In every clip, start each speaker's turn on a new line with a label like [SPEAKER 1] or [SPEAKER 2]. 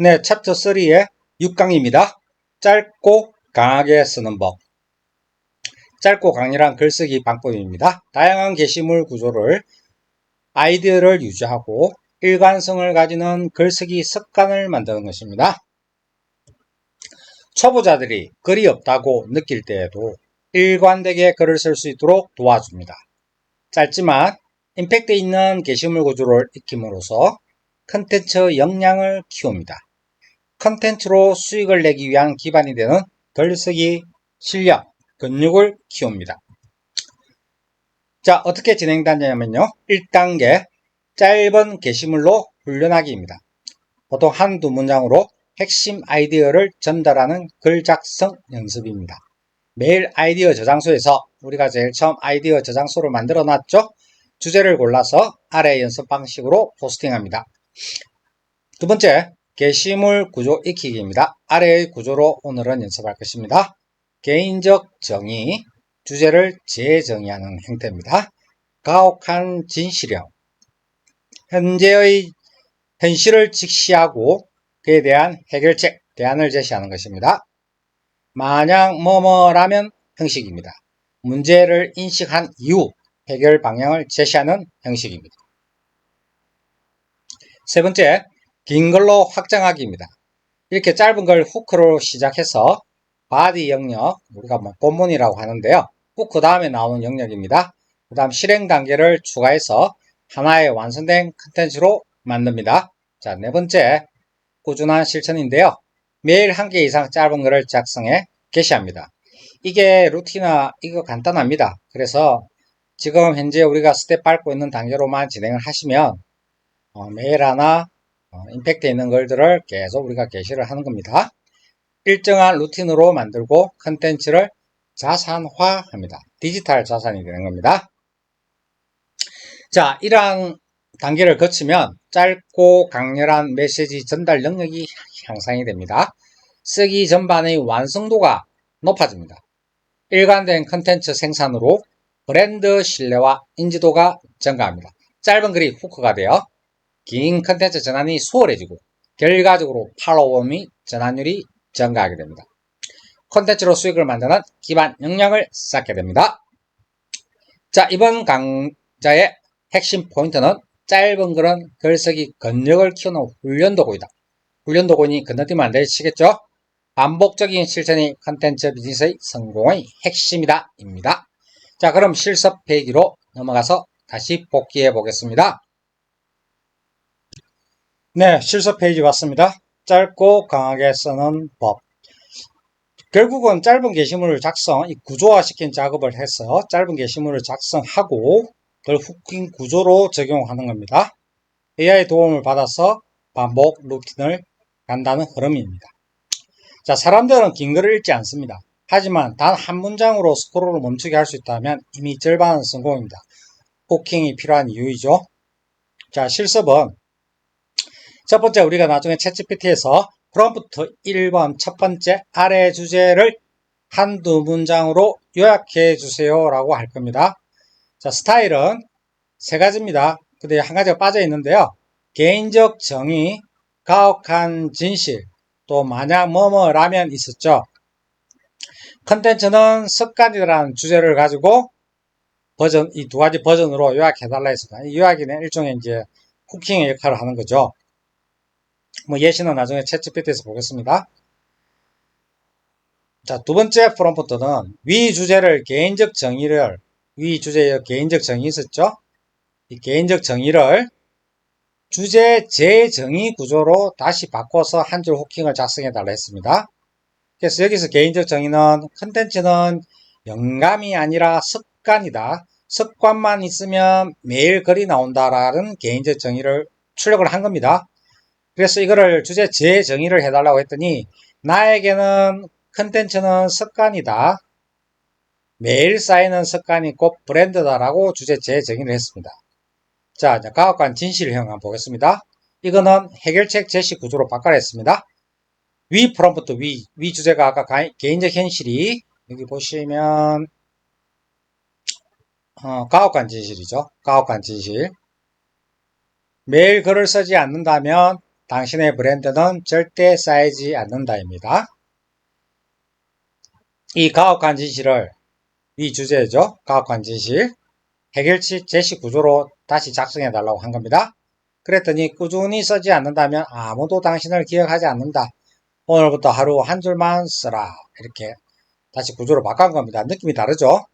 [SPEAKER 1] 네, 챕터 3의 6강입니다. 짧고 강하게 쓰는 법. 짧고 강렬한 글쓰기 방법입니다. 다양한 게시물 구조를 아이디어를 유지하고 일관성을 가지는 글쓰기 습관을 만드는 것입니다. 초보자들이 글이 없다고 느낄 때에도 일관되게 글을 쓸 수 있도록 도와줍니다. 짧지만 임팩트 있는 게시물 구조를 익힘으로써 컨텐츠 역량을 키웁니다. 컨텐츠로 수익을 내기 위한 기반이 되는 글쓰기 실력, 근육을 키웁니다. 자, 어떻게 진행되냐면요. 1단계 짧은 게시물로 훈련하기입니다. 보통 한두 문장으로 핵심 아이디어를 전달하는 글 작성 연습입니다. 매일 아이디어 저장소에서 우리가 제일 처음 아이디어 저장소를 만들어 놨죠. 주제를 골라서 아래 연습 방식으로 포스팅합니다. 두 번째, 게시물 구조 익히기입니다. 아래의 구조로 오늘은 연습할 것입니다. 개인적 정의, 주제를 재정의하는 형태입니다. 가혹한 진실형, 현재의 현실을 직시하고 그에 대한 해결책, 대안을 제시하는 것입니다. 만약 뭐뭐라면 형식입니다. 문제를 인식한 이후 해결 방향을 제시하는 형식입니다. 세 번째, 긴 글로 확장하기입니다. 이렇게 짧은 걸 후크로 시작해서 바디 영역, 우리가 본문이라고 하는데요. 후크 다음에 나오는 영역입니다. 그 다음 실행 단계를 추가해서 하나의 완성된 컨텐츠로 만듭니다. 자, 네 번째, 꾸준한 실천인데요. 매일 한 개 이상 짧은 글을 작성해 게시합니다. 이게 루틴화, 이거 간단합니다. 그래서 지금 현재 우리가 스텝 밟고 있는 단계로만 진행을 하시면 매일 하나 임팩트 있는 글들을 계속 우리가 게시를 하는 겁니다. 일정한 루틴으로 만들고 컨텐츠를 자산화합니다. 디지털 자산이 되는 겁니다. 자, 이러한 단계를 거치면 짧고 강렬한 메시지 전달 능력이 향상이 됩니다. 쓰기 전반의 완성도가 높아집니다. 일관된 컨텐츠 생산으로 브랜드 신뢰와 인지도가 증가합니다. 짧은 글이 후크가 되어 긴 컨텐츠 전환이 수월해지고 결과적으로 팔로워 및 전환율이 증가하게 됩니다. 콘텐츠로 수익을 만드는 기반 역량을 쌓게 됩니다. 자, 이번 강좌의 핵심 포인트는 짧은 글은 글쓰기 근력을 키우는 훈련도구이다. 훈련도구니 건너뛰면 안 되시겠죠? 반복적인 실천이 콘텐츠 비즈니스의 성공의 핵심이다 입니다. 자, 그럼 실습 페이지로 넘어가서 다시 복귀해 보겠습니다. 네, 실습 페이지 왔습니다. 짧고 강하게 쓰는 법. 결국은 짧은 게시물을 구조화시킨 작업을 해서 짧은 게시물을 작성하고 그걸 후킹 구조로 적용하는 겁니다. AI 도움을 받아서 반복 루틴을 간다는 흐름입니다. 자, 사람들은 긴 글을 읽지 않습니다. 하지만 단 한 문장으로 스크롤을 멈추게 할 수 있다면 이미 절반은 성공입니다. 후킹이 필요한 이유이죠. 자, 실습은 첫 번째, 우리가 나중에 챗GPT에서 프롬프트 1번 첫 번째 아래 주제를 한두 문장으로 요약해 주세요 라고 할 겁니다. 자, 스타일은 세 가지입니다. 근데 한 가지가 빠져 있는데요. 개인적 정의, 가혹한 진실, 또 만약 뭐뭐라면 있었죠. 컨텐츠는 습관이라는 주제를 가지고 이 두 가지 버전으로 요약해달라 했습니다. 이 요약이는 일종의 이제 후킹의 역할을 하는 거죠. 예시는 나중에 챗GPT에서 보겠습니다. 자, 두 번째 프롬프트는 위 주제의 개인적 정의를 있었죠? 이 개인적 정의를 주제 재정의 구조로 다시 바꿔서 한 줄 후킹을 작성해 달라 했습니다. 그래서 여기서 개인적 정의는 컨텐츠는 영감이 아니라 습관이다. 습관만 있으면 매일 글이 나온다라는 개인적 정의를 출력을 한 겁니다. 그래서 이거를 주제 재정의를 해달라고 했더니 나에게는 컨텐츠는 습관이다. 매일 쌓이는 습관이 곧 브랜드다라고 주제 재정의를 했습니다. 자, 가혹한 진실형 한번 보겠습니다. 이거는 해결책 제시 구조로 바꿔라 했습니다. 위 프롬프트, 위 주제가 아까 개인적 현실이 여기 보시면 가혹한 진실이죠. 가혹한 진실. 매일 글을 쓰지 않는다면 당신의 브랜드는 절대 쌓이지 않는다입니다. 이 가혹한 진실을 이 주제죠. 가혹한 진실. 해결치 제시 구조로 다시 작성해 달라고 한 겁니다. 그랬더니 꾸준히 쓰지 않는다면 아무도 당신을 기억하지 않는다. 오늘부터 하루 한 줄만 써라. 이렇게 다시 구조로 바꾼 겁니다. 느낌이 다르죠?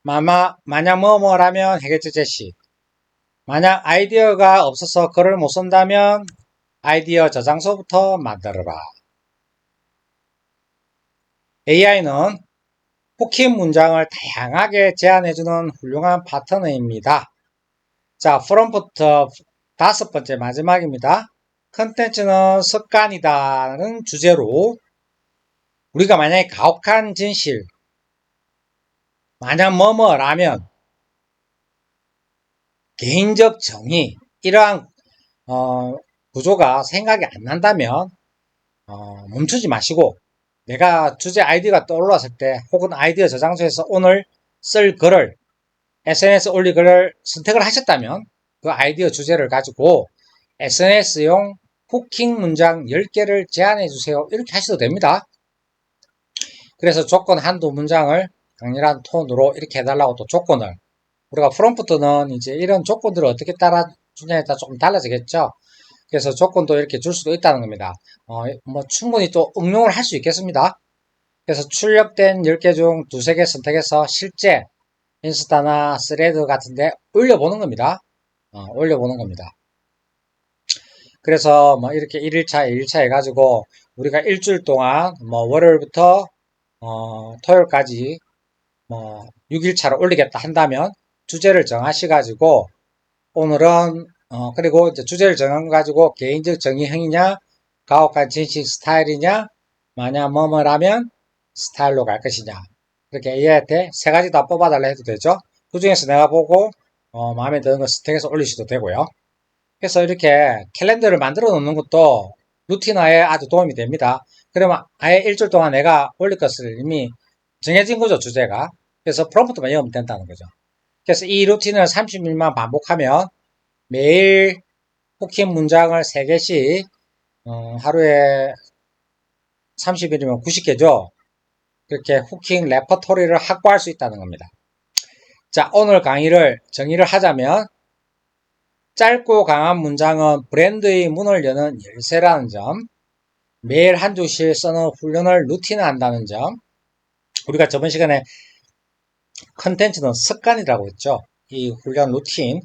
[SPEAKER 1] 만약 뭐뭐라면 해결치 제시. 만약 아이디어가 없어서 글을 못 쓴다면 아이디어 저장소부터 만들어라. AI는 후킹 문장을 다양하게 제안해주는 훌륭한 파트너입니다. 자, 프롬프트 5번째 마지막입니다. 컨텐츠는 습관이다는 주제로 우리가 만약에 가혹한 진실, 만약 뭐뭐라면 개인적 정의, 이러한 구조가 생각이 안 난다면 멈추지 마시고 내가 주제 아이디어가 떠올랐을 때 혹은 아이디어 저장소에서 오늘 쓸 글을 SNS 올릴 글을 선택을 하셨다면 그 아이디어 주제를 가지고 SNS용 후킹 문장 10개를 제안해 주세요. 이렇게 하셔도 됩니다. 그래서 조건 한두 문장을 강렬한 톤으로 이렇게 해달라고 또 조건을 우리가 프롬프트는 이제 이런 조건들을 어떻게 따라주냐에 따라 조금 달라지겠죠. 그래서 조건도 이렇게 줄 수도 있다는 겁니다. 뭐 충분히 또 응용을 할 수 있겠습니다. 그래서 출력된 10개 중 두세 개 선택해서 실제 인스타나 스레드 같은데 올려보는 겁니다. 올려보는 겁니다. 그래서 뭐 이렇게 1일차, 2일차 해가지고 우리가 일주일 동안 뭐 월요일부터 토요일까지 뭐 6일차를 올리겠다 한다면 주제를 정하셔가지고 오늘은 그리고 이제 주제를 정해가지고 개인적 정의형이냐 가혹한 진실 스타일이냐 만약 뭐뭐라면 스타일로 갈 것이냐 이렇게 AI한테 세 가지 다 뽑아달라 해도 되죠. 그 중에서 내가 보고 마음에 드는 거 선택해서 올리셔도 되고요. 그래서 이렇게 캘린더를 만들어 놓는 것도 루틴화에 아주 도움이 됩니다. 그러면 아예 일주일 동안 내가 올릴 것을 이미 정해진 거죠, 주제가. 그래서 프롬프트만 외우면 된다는 거죠. 그래서 이 루틴을 30일만 반복하면 매일 후킹 문장을 3개씩 하루에 30일이면 90개죠. 그렇게 후킹 레퍼토리를 확보할 수 있다는 겁니다. 자, 오늘 강의를 정의를 하자면 짧고 강한 문장은 브랜드의 문을 여는 열쇠라는 점, 매일 한 줄씩 쓰는 훈련을 루틴화한다는 점, 우리가 저번 시간에 컨텐츠는 습관이라고 했죠. 이 훈련 루틴,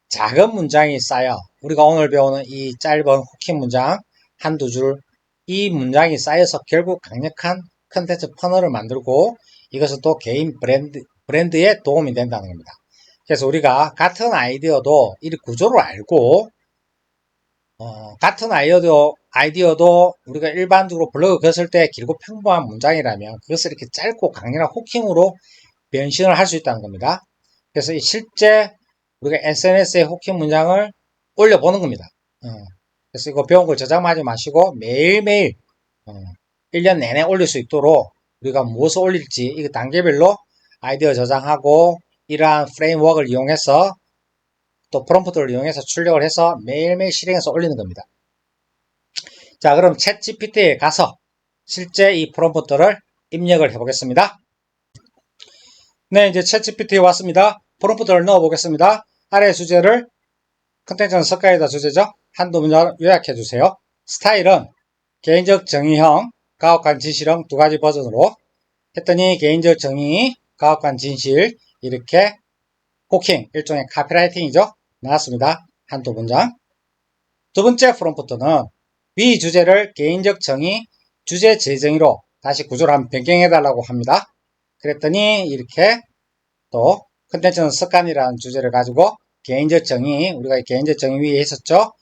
[SPEAKER 1] 작은 문장이 쌓여 우리가 오늘 배우는 이 짧은 후킹 문장 한두 줄, 이 문장이 쌓여서 결국 강력한 컨텐츠 퍼널을 만들고 이것은 또 개인 브랜드에 도움이 된다는 겁니다. 그래서 우리가 같은 아이디어도 이 구조를 알고 같은 아이디어도 우리가 일반적으로 블로그 글쓸 때 길고 평범한 문장이라면 그것을 이렇게 짧고 강렬한 후킹으로 변신을 할 수 있다는 겁니다. 그래서 실제 우리가 SNS에 후킹 문장을 올려보는 겁니다. 그래서 이거 배운 걸 저장하지 마시고 매일매일 1년 내내 올릴 수 있도록 우리가 무엇을 올릴지 이거 단계별로 아이디어 저장하고 이러한 프레임워크를 이용해서 또 프롬프트를 이용해서 출력을 해서 매일매일 실행해서 올리는 겁니다. 자, 그럼 챗 GPT에 가서 실제 이 프롬프트를 입력을 해보겠습니다. 네, 이제 챗 GPT에 왔습니다. 프롬프트를 넣어보겠습니다. 아래 주제를 컨텐츠는 습관이다 주제죠. 한두 문장 요약해 주세요. 스타일은 개인적 정의형, 가혹한 진실형 두 가지 버전으로 했더니 개인적 정의, 가혹한 진실 이렇게 후킹, 일종의 카피라이팅이죠. 나왔습니다. 한두 문장. 두 번째 프롬프트는 위 주제를 개인적 정의, 주제 재정의로 다시 구조를 한번 변경해달라고 합니다. 그랬더니 이렇게 또 컨텐츠는 습관이라는 주제를 가지고 개인적 정의, 우리가 개인적 정의 위에 있었죠.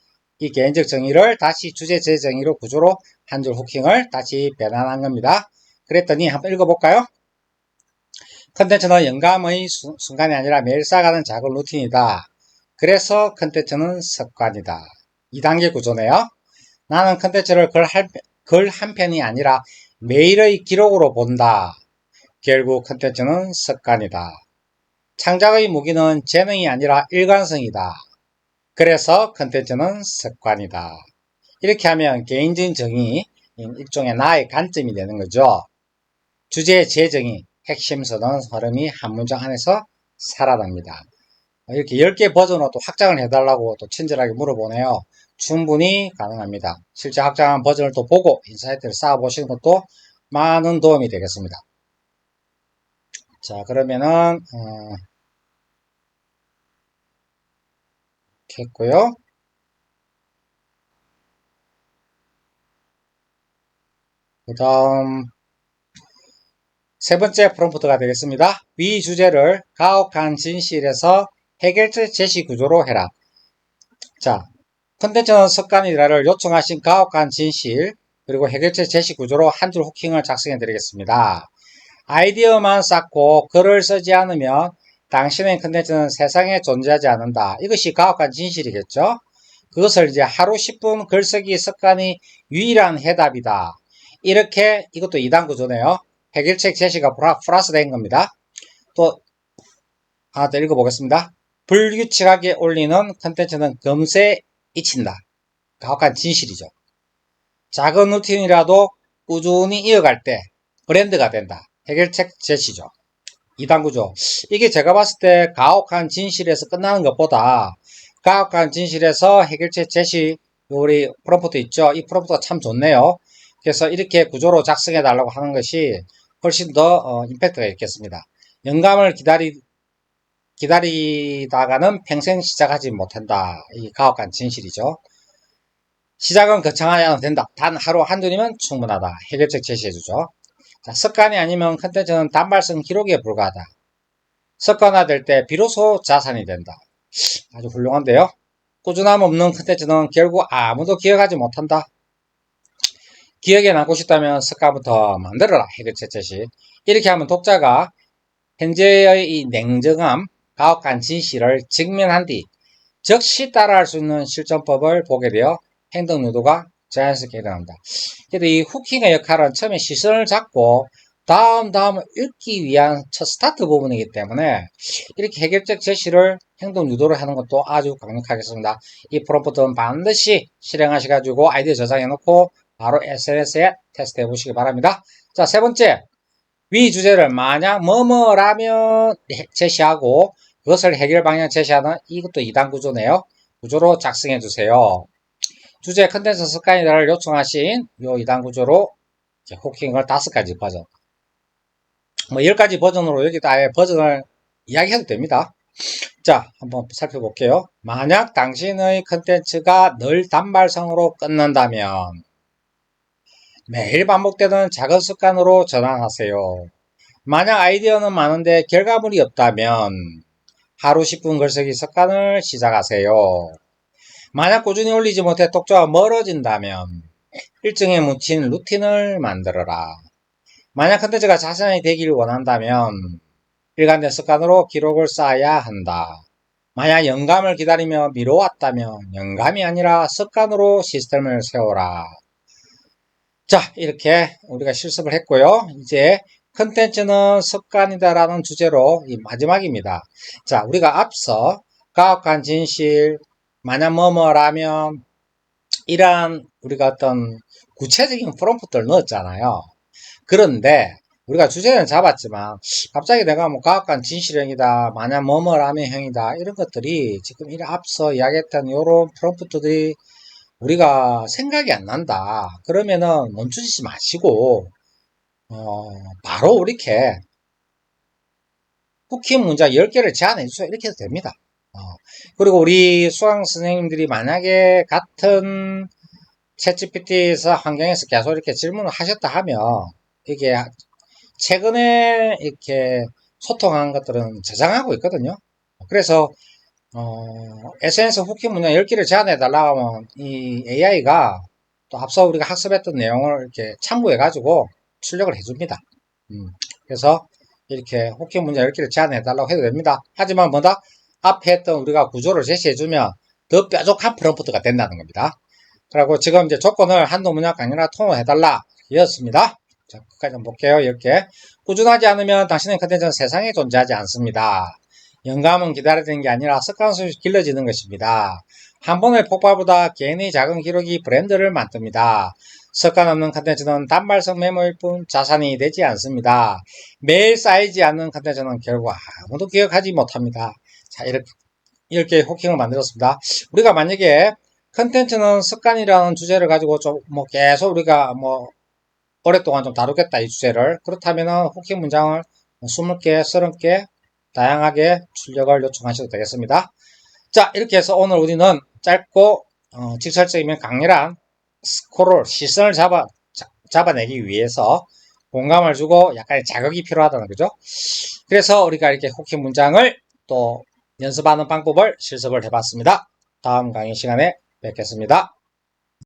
[SPEAKER 1] 이 개인적 정의를 다시 주제 재정의로 구조로 한 줄 후킹을 다시 변환한 겁니다. 그랬더니 한번 읽어볼까요? 컨텐츠는 영감의 순간이 아니라 매일 쌓아가는 작은 루틴이다. 그래서 컨텐츠는 습관이다. 2단계 구조네요. 나는 컨텐츠를 글 한 편이 아니라 매일의 기록으로 본다. 결국 컨텐츠는 습관이다. 창작의 무기는 재능이 아니라 일관성이다. 그래서 컨텐츠는 습관이다. 이렇게 하면 개인적인 정의, 일종의 나의 관점이 되는 거죠. 주제의 재정의, 핵심 선언, 흐름이 한 문장 안에서 살아납니다. 이렇게 10개 버전으로 또 확장을 해달라고 또 친절하게 물어보네요. 충분히 가능합니다. 실제 확장한 버전을 또 보고 인사이트를 쌓아보시는 것도 많은 도움이 되겠습니다. 자, 그러면은 이렇게 했고요. 그 다음 세 번째 프롬프트가 되겠습니다. 위 주제를 가혹한 진실에서 해결책 제시 구조로 해라. 자, 컨텐츠는 습관이라를 요청하신 가혹한 진실 그리고 해결책 제시 구조로 한 줄 후킹을 작성해 드리겠습니다. 아이디어만 쌓고 글을 쓰지 않으면 당신의 컨텐츠는 세상에 존재하지 않는다. 이것이 가혹한 진실이겠죠? 그것을 이제 하루 10분 글쓰기 습관이 유일한 해답이다. 이렇게 이것도 2단 구조네요. 해결책 제시가 플러스 된 겁니다. 또 하나 더 읽어보겠습니다. 불규칙하게 올리는 컨텐츠는 금세 잊힌다. 가혹한 진실이죠. 작은 루틴이라도 꾸준히 이어갈 때 브랜드가 된다. 해결책 제시죠. 2단 구조. 이게 제가 봤을 때 가혹한 진실에서 끝나는 것보다 가혹한 진실에서 해결책 제시 우리 프롬프트 있죠. 이 프롬프트가 참 좋네요. 그래서 이렇게 구조로 작성해 달라고 하는 것이 훨씬 더 임팩트가 있겠습니다. 영감을 기다리다가는 평생 시작하지 못한다. 이 가혹한 진실이죠. 시작은 거창하지 않아도 된다. 단 하루 한줄이면 충분하다. 해결책 제시해주죠. 자, 습관이 아니면 컨텐츠는 단발성 기록에 불과하다. 습관화될 때 비로소 자산이 된다. 아주 훌륭한데요. 꾸준함 없는 컨텐츠는 결국 아무도 기억하지 못한다. 기억에 남고 싶다면 습관부터 만들어라. 해결책 제시. 이렇게 하면 독자가 현재의 이 냉정함, 가혹한 진실을 직면한 뒤 즉시 따라할 수 있는 실전법을 보게 되어 행동 유도가 자연스럽게 일어납니다. 그래도 이 후킹의 역할은 처음에 시선을 잡고 다음 읽기 위한 첫 스타트 부분이기 때문에 이렇게 해결책 제시를 행동 유도를 하는 것도 아주 강력하겠습니다. 이 프롬프트는 반드시 실행하셔가지고 아이디어 저장해 놓고 바로 SNS에 테스트 해보시기 바랍니다. 자, 세 번째. 위 주제를 만약 뭐뭐라면 제시하고 그것을 해결 방향 제시하는 이것도 2단 구조네요. 구조로 작성해 주세요. 주제 컨텐츠 습관이다를 요청하신 요 2단 구조로 후킹을 5가지 버전. 뭐 10가지 버전으로 여기다 아예 버전을 이야기해도 됩니다. 자, 한번 살펴볼게요. 만약 당신의 컨텐츠가 늘 단발성으로 끝난다면 매일 반복되는 작은 습관으로 전환하세요. 만약 아이디어는 많은데 결과물이 없다면 하루 10분 글쓰기 습관을 시작하세요. 만약 꾸준히 올리지 못해 독자와 멀어진다면 일정에 묻힌 루틴을 만들어라. 만약 컨텐츠가 자신이 되길 원한다면 일관된 습관으로 기록을 쌓아야 한다. 만약 영감을 기다리며 미뤄왔다면 영감이 아니라 습관으로 시스템을 세워라. 자, 이렇게 우리가 실습을 했고요. 이제 컨텐츠는 습관이다라는 주제로 이 마지막입니다. 자, 우리가 앞서 가혹한 진실, 만약 뭐뭐라면 이러한 우리가 어떤 구체적인 프롬프트를 넣었잖아요. 그런데 우리가 주제는 잡았지만 갑자기 내가 뭐 가혹한 진실형이다, 만약 뭐뭐라면 형이다 이런 것들이 지금 이 앞서 이야기했던 이런 프롬프트들이 우리가 생각이 안 난다. 그러면은 멈추지 마시고 바로 이렇게 후킹 문장 10개를 제안해 주세요. 이렇게 해도 됩니다. 그리고 우리 수강 선생님들이 만약에 같은 챗GPT에서 환경에서 계속 이렇게 질문을 하셨다 하면 이게 최근에 이렇게 소통한 것들은 저장하고 있거든요. 그래서 SNS 후킹 문장 10개를 제안해 달라고 하면 이 AI가 또 앞서 우리가 학습했던 내용을 이렇게 참고해 가지고 출력을 해줍니다. 그래서 이렇게 후킹 문장 10개를 제안해 달라고 해도 됩니다. 하지만 뭐다? 앞에 했던 우리가 구조를 제시해주면 더 뾰족한 프롬프트가 된다는 겁니다. 그리고 지금 이제 조건을 한두 문장 강연이나 통화해달라 이었습니다. 자, 끝까지 한번 볼게요. 10개. 꾸준하지 않으면 당신의 컨텐츠는 세상에 존재하지 않습니다. 영감은 기다리는 게 아니라 습관 속에서 길러지는 것입니다. 한 번의 폭발보다 개인의 작은 기록이 브랜드를 만듭니다. 습관 없는 컨텐츠는 단말성 메모일 뿐 자산이 되지 않습니다. 매일 쌓이지 않는 컨텐츠는 결국 아무도 기억하지 못합니다. 자, 이렇게 호킹을 만들었습니다. 우리가 만약에 컨텐츠는 습관이라는 주제를 가지고 좀 뭐 계속 우리가 뭐 오랫동안 좀 다루겠다 이 주제를 그렇다면은 호킹 문장을 20개, 30개 다양하게 출력을 요청하셔도 되겠습니다. 자, 이렇게 해서 오늘 우리는 짧고 직설적이면 강렬한 스코를 시선을 잡아내기 위해서 공감을 주고 약간의 자극이 필요하다는 거죠. 그래서 우리가 이렇게 호킹 문장을 또 연습하는 방법을 실습을 해봤습니다. 다음 강의 시간에 뵙겠습니다.